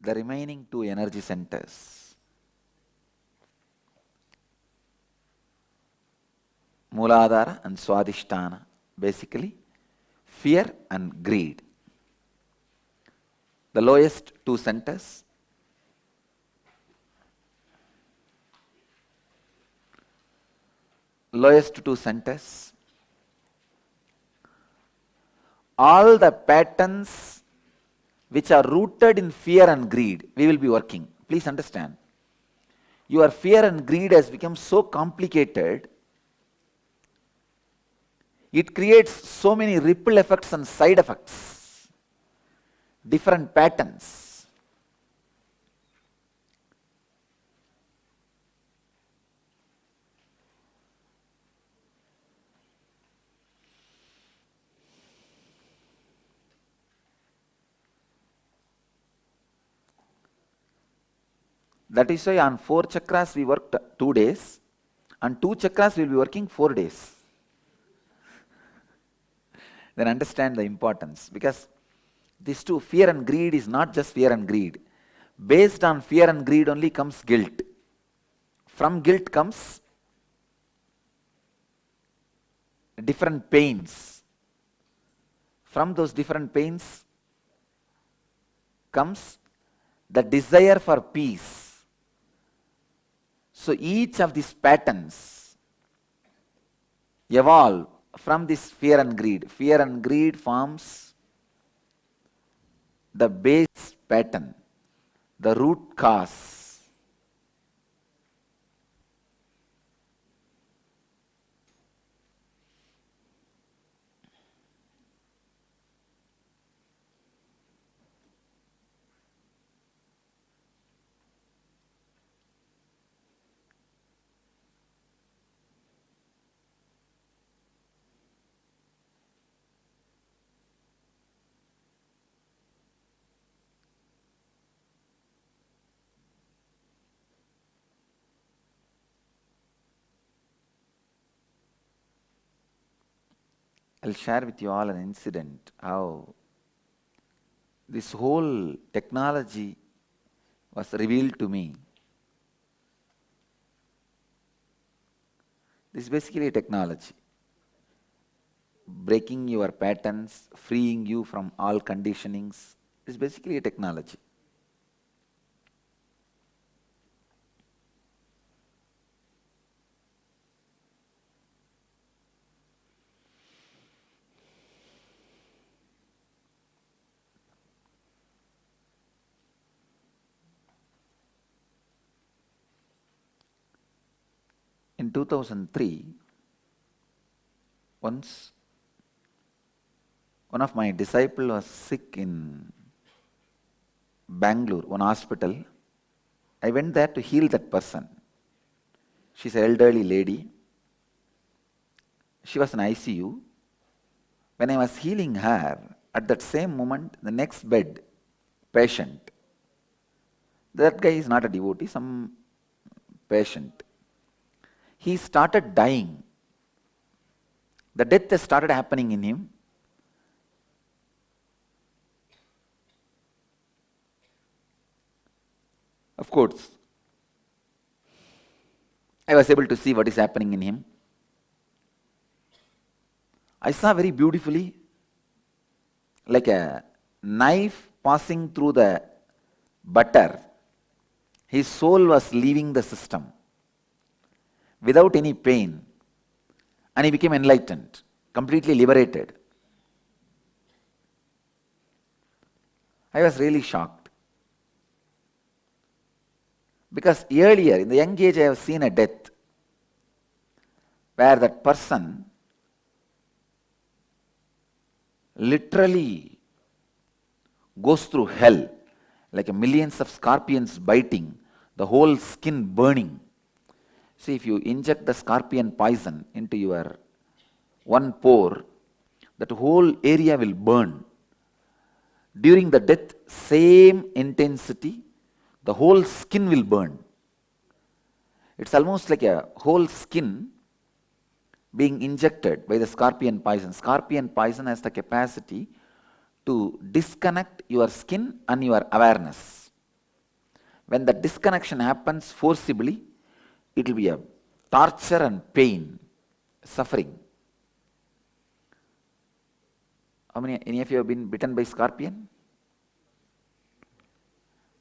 the remaining two energy centers, Mooladhara and Swadhisthana, basically fear and greed. The lowest two centers, all the patterns which are rooted in fear and greed, we will be working. Please understand. Your fear and greed has become so complicated, it creates so many ripple effects and side effects, different patterns. That is why on 4 chakras we worked 2 days, and 2 chakras we will be working 4 days. Then understand the importance, because these two, fear and greed, is not just fear and greed. Based on fear and greed only comes guilt. From guilt comes different pains. From those different pains comes the desire for peace. So each of these patterns evolve from this fear and greed. Fear and greed forms the base pattern, the root cause. I'll share with you all an incident, how this whole technology was revealed to me. This is basically a technology, breaking your patterns, freeing you from all conditionings. It's basically a technology. In 2003, once one of my disciples was sick in Bangalore, one hospital. I went there to heal that person. She's an elderly lady. She was in ICU. When I was healing her, at that same moment, the next bed patient, that guy is not a devotee, some patient, he started dying. The death has started happening in him. Of course, I was able to see what is happening in him. I saw very beautifully, like a knife passing through the butter. His soul was leaving the system without any pain, and he became enlightened, completely liberated. I was really shocked, because earlier in the young age I have seen a death where that person literally goes through hell, like millions of scorpions biting, the whole skin burning. See, if you inject the scorpion poison into your one pore, that whole area will burn. During the death, same intensity, the whole skin will burn. It's almost like a whole skin being injected by the scorpion poison. Scorpion poison has the capacity to disconnect your skin and your awareness. When the disconnection happens forcibly, it will be a torture and pain, suffering. Any of you have been bitten by scorpion?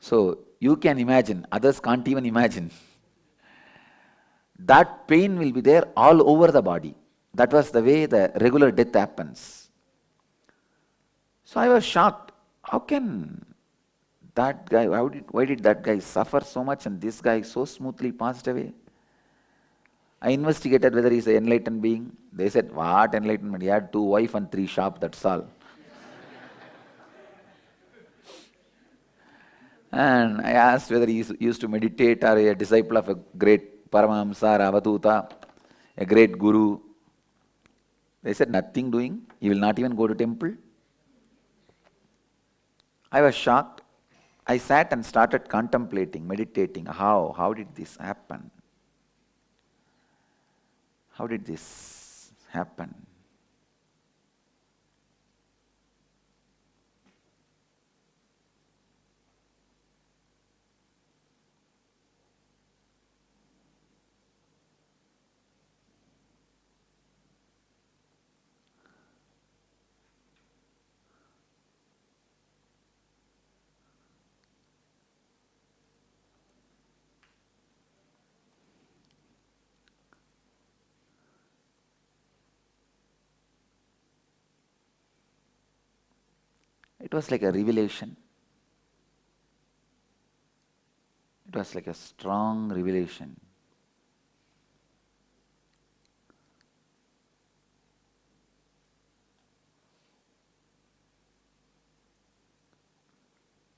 So you can imagine, others can't even imagine. That pain will be there all over the body. That was the way the regular death happens. So I was shocked. How can that guy, why did that guy suffer so much and this guy so smoothly passed away? I investigated whether he's an enlightened being. They said, what enlightenment? He had 2 wives and 3 shops, that's all. And I asked whether he used to meditate or a disciple of a great Paramahamsa or Avadhuta, a great guru. They said nothing doing. He will not even go to temple. I was shocked. I sat and started contemplating, meditating. How did this happen? How did this happen? It was like a revelation. It was like a strong revelation.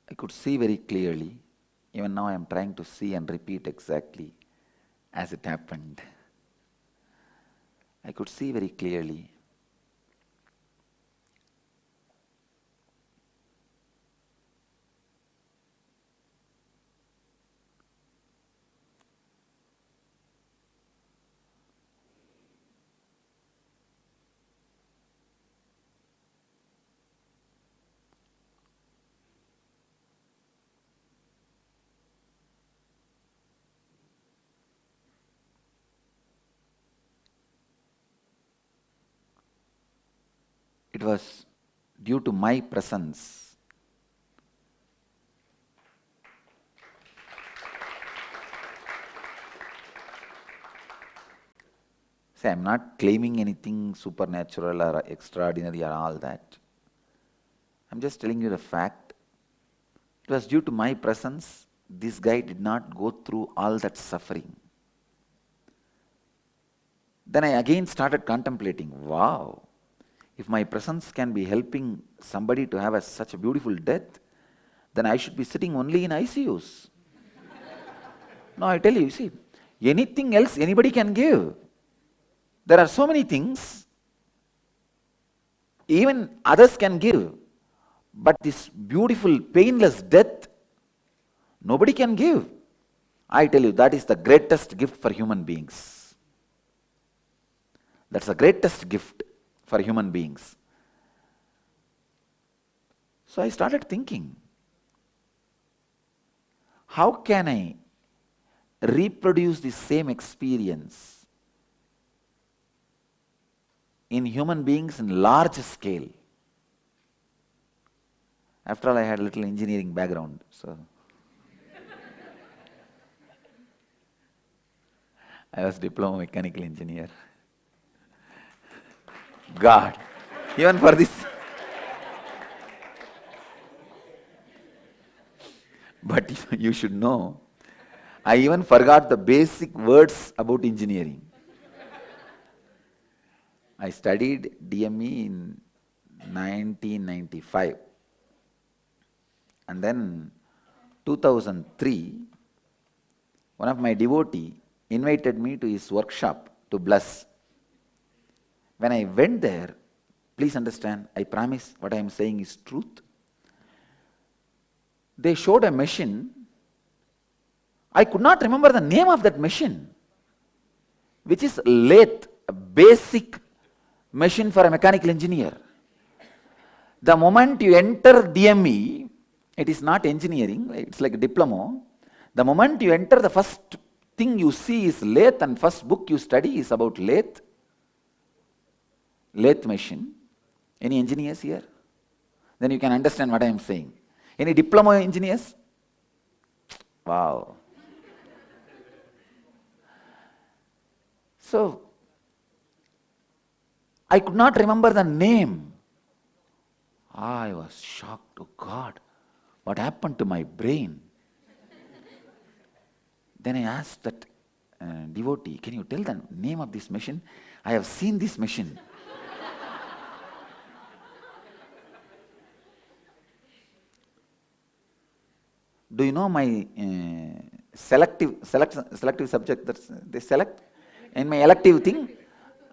I could see very clearly. Even now I am trying to see and repeat exactly as it happened. I could see very clearly. It was due to my presence. See, I am not claiming anything supernatural or extraordinary or all that. I am just telling you the fact. It was due to my presence, this guy did not go through all that suffering. Then I again started contemplating, wow, if my presence can be helping somebody to have such a beautiful death, then I should be sitting only in ICUs. No, I tell you, see, anything else anybody can give. There are so many things, even others can give. But this beautiful, painless death, nobody can give. I tell you, that is the greatest gift for human beings. That's the greatest gift for human beings. So I started thinking, how can I reproduce the same experience in human beings in large scale? After all, I had a little engineering background, so I was diploma mechanical engineer. God, even for this. But you should know, I even forgot the basic words about engineering. I studied DME in 1995. And then 2003, one of my devotee invited me to his workshop to bless. When I went there, please understand, I promise what I am saying is truth. They showed a machine. I could not remember the name of that machine, which is lathe, a basic machine for a mechanical engineer. The moment you enter DME, it is not engineering, it's like a diploma. The moment you enter, the first thing you see is lathe, and first book you study is about lathe machine. Any engineers here? Then you can understand what I am saying. Any diploma engineers? Wow. So, I could not remember the name. I was shocked. Oh God, what happened to my brain? Then I asked that devotee, can you tell the name of this machine? I have seen this machine. Do you know my selective subject that they select? In my elective thing,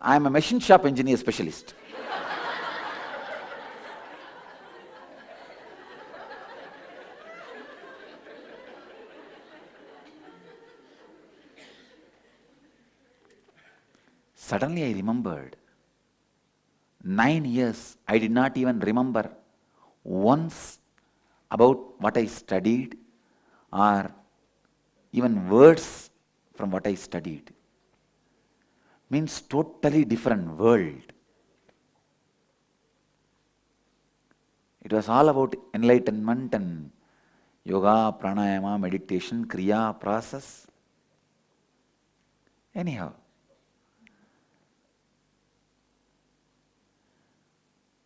I am a machine shop engineer specialist. Suddenly I remembered. 9 years, I did not even remember once about what I studied or even words from what I studied. Means totally different world. It was all about enlightenment and yoga, pranayama, meditation, kriya, process. Anyhow,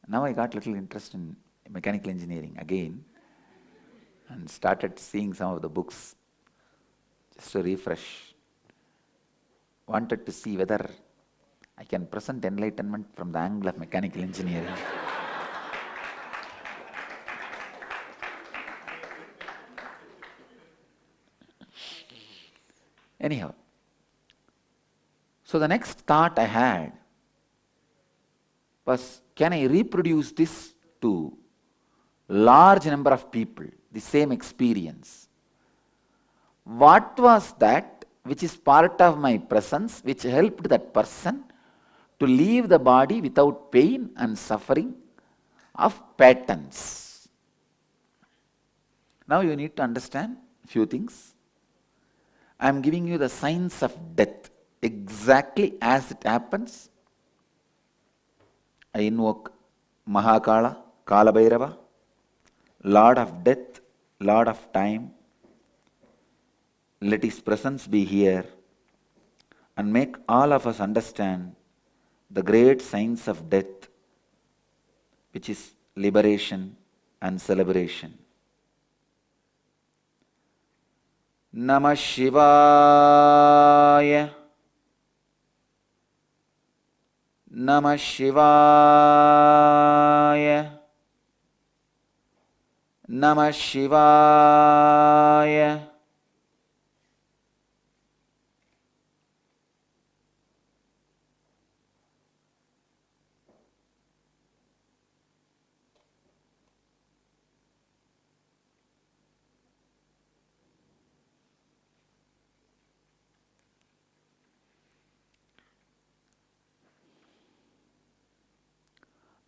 now I got little interest in mechanical engineering again and started seeing some of the books just to refresh. Wanted to see whether I can present enlightenment from the angle of mechanical engineering. Anyhow, so the next thought I had was, can I reproduce this to large number of people, the same experience? What was that which is part of my presence, which helped that person to leave the body without pain and suffering of patterns? Now you need to understand a few things. I am giving you the signs of death exactly as it happens. I invoke Mahakala, Kalabhairava, Lord of death, Lord of time. Let his presence be here and make all of us understand the great signs of death, which is liberation and celebration. Namah Shivaya. Namah Shivaya. Namah Shivaya.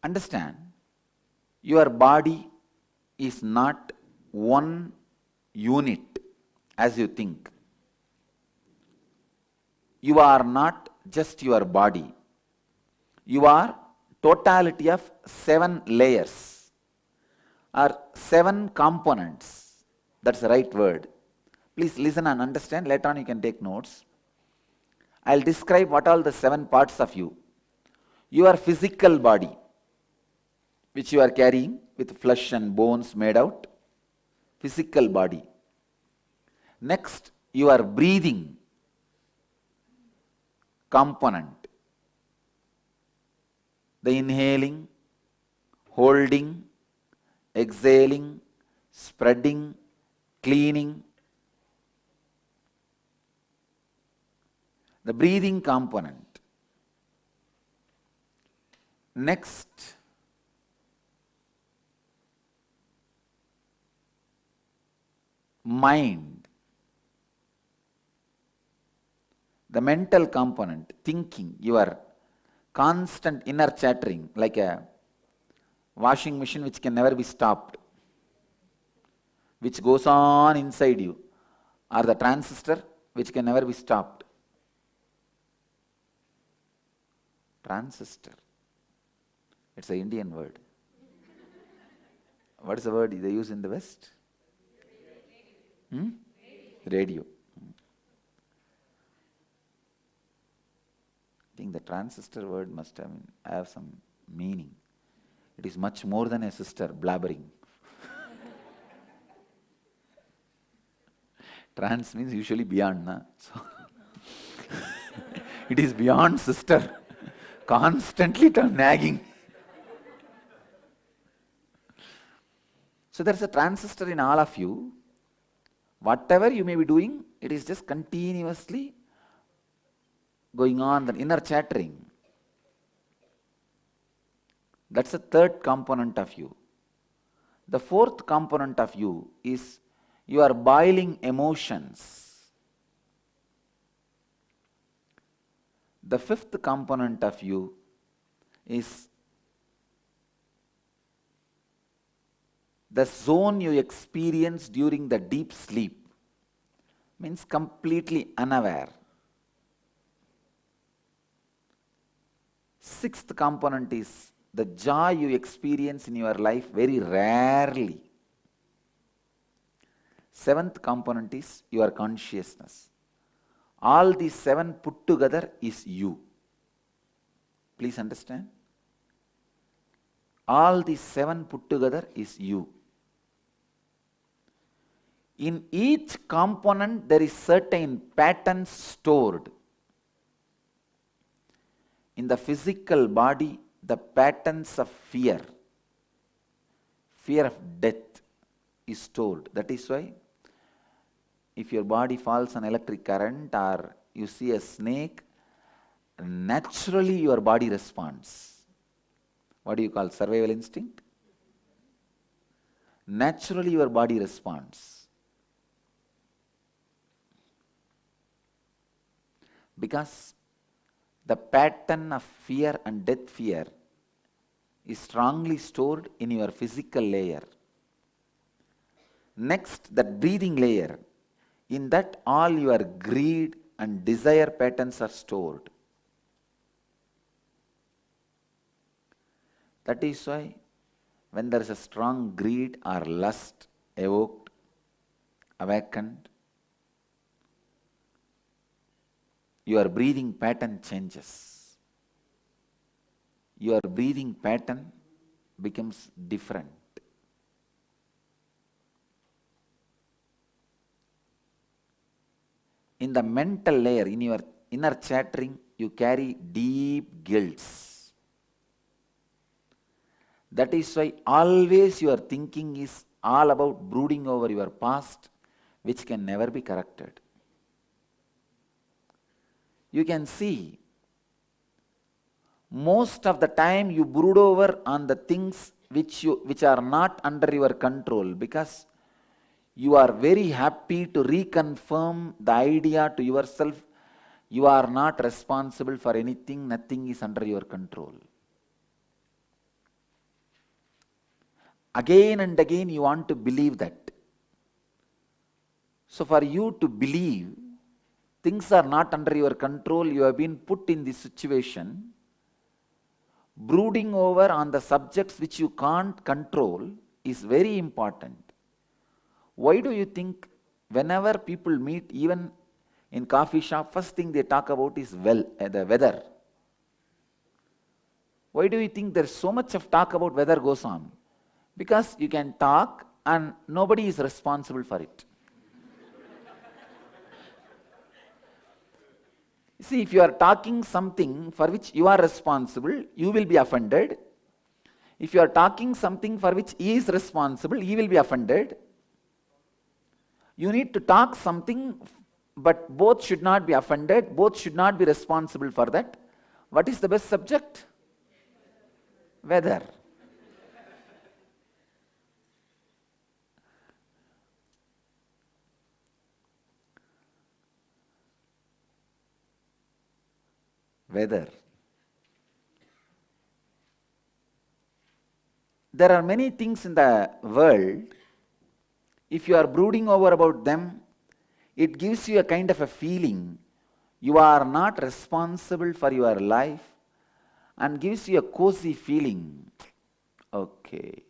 Understand, your body is not one unit as you think. You are not just your body. You are totality of 7 layers or 7 components. That's the right word. Please listen and understand. Later on you can take notes. I'll describe what all the 7 parts of you. Your physical body, which you are carrying with flesh and bones made out. Physical body. Next, your breathing component. The inhaling, holding, exhaling, spreading, cleaning. The breathing component. Next, mind. The mental component, thinking, your constant inner chattering, like a washing machine which can never be stopped, which goes on inside you. or the transistor which can never be stopped? Transistor. It's an Indian word. What is the word they use in the West? Radio. I think the transistor word must have some meaning. It is much more than a sister blabbering. Trans means usually beyond, na? So it is beyond sister, constantly nagging. So there's a transistor in all of you. Whatever you may be doing, it is just continuously going on, the inner chattering. That's the third component of you. The fourth component of you is your boiling emotions. The fifth component of you is the zone you experience during the deep sleep, means completely unaware. Sixth component is the joy you experience in your life very rarely. Seventh component is your consciousness. All these seven put together is you. Please understand? All these seven put together is you. In each component there is certain patterns stored. In the physical body, the patterns of fear of death is stored. That is why if your body falls on electric current or you see a snake, naturally your body responds. What do you call survival instinct? Naturally your body responds. Because the pattern of fear and death fear is strongly stored in your physical layer. Next, that breathing layer, in that all your greed and desire patterns are stored. That is why when there is a strong greed or lust evoked, awakened, your breathing pattern changes. Your breathing pattern becomes different. In the mental layer, in your inner chattering, you carry deep guilts. That is why always your thinking is all about brooding over your past, which can never be corrected. You can see most of the time you brood over on the things which are not under your control, because you are very happy to reconfirm the idea to yourself, you are not responsible for anything, nothing is under your control. Again and again you want to believe that. So for you to believe things are not under your control, you have been put in this situation, brooding over on the subjects which you can't control is very important. Why do you think whenever people meet, even in coffee shop, first thing they talk about is the weather? Why do you think there's so much of talk about weather goes on? Because you can talk and nobody is responsible for it. See, if you are talking something for which you are responsible, you will be offended. If you are talking something for which he is responsible, he will be offended. You need to talk something, but both should not be offended, both should not be responsible for that. What is the best subject? Weather. Weather. There are many things in the world, if you are brooding over about them, it gives you a kind of a feeling you are not responsible for your life and gives you a cozy feeling. Okay,